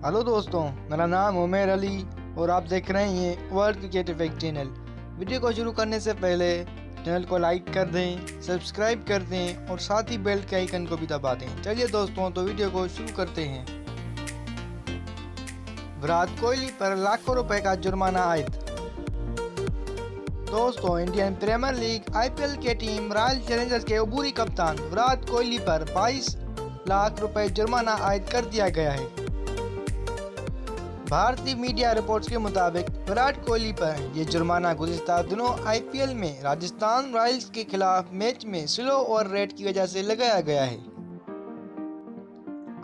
Hello दोस्तों, मेरा नाम उमेर अली और आप देख रहे हैं world cricket effect channel. Video को शुरू करने से पहले चैनल को लाइक कर दें, सब्सक्राइब कर दें और साथ ही बेल के आइकन को भी दबा दें। चलिए दोस्तों, तो वीडियो को शुरू करते हैं। विराट कोहली पर लाखों रुपए का जुर्माना आयद। दोस्तों, इंडियन प्रीमियर लीग IPL के टीम रॉयल चैलेंजर्स के अबूरी कप्तान विराट कोहली पर 22 लाख रुपए जुर्माना आयद कर दिया गया है। भारतीय मीडिया रिपोर्ट्स के मुताबिक विराट कोहली पर यह जुर्माना गुज़िश्ता दिनों IPL में राजस्थान रॉयल्स के खिलाफ मैच में स्लो ओवर रेट की वजह से लगाया गया है।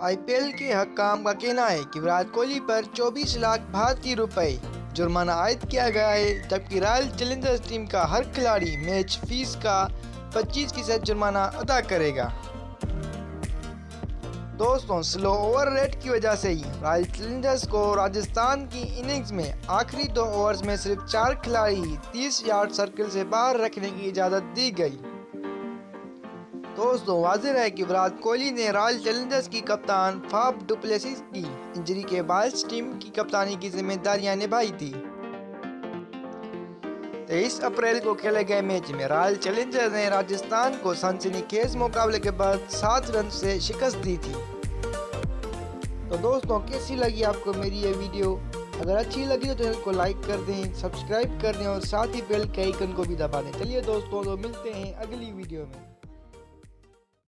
IPL के हक्काम का कहना है कि विराट कोहली पर 24 लाख भारतीय रुपए जुर्माना आयद किया गया है, जबकि रॉयल चैलेंजर्स टीम का हर खिलाड़ी मैच फीस का 25% जुर्माना अदा करेगा। दोस्तों, स्लो ओवर रेट की वजह से ही रॉयल चैलेंजर्स को राजस्थान की इनिंग्स में आखिरी 2 ओवर्स में सिर्फ 4 खिलाड़ी 30 यार्ड सर्कल से बाहर रखने की इजाज़त दी गई। दोस्तों, वाज़ेह है कि विराट कोहली ने रॉयल चैलेंजर्स की कप्तान फाफ डु प्लेसिस की इंजरी के बायस टीम की कप्तानी की जिम्मेदारियां निभाई थी। 23 अप्रैल को खेले गए मैच में रॉयल चैलेंजर्स ने राजस्थान को सनसनीखेज मुकाबले के बाद 7 रन से शिकस्त दी थी। तो दोस्तों, कैसी लगी आपको मेरी ये वीडियो? अगर अच्छी लगी तो चैनल को लाइक कर दें, सब्सक्राइब कर दें और साथ ही बेल के आइकन को भी दबा दें। चलिए दोस्तों, तो मिलते हैं अगली वीडियो में।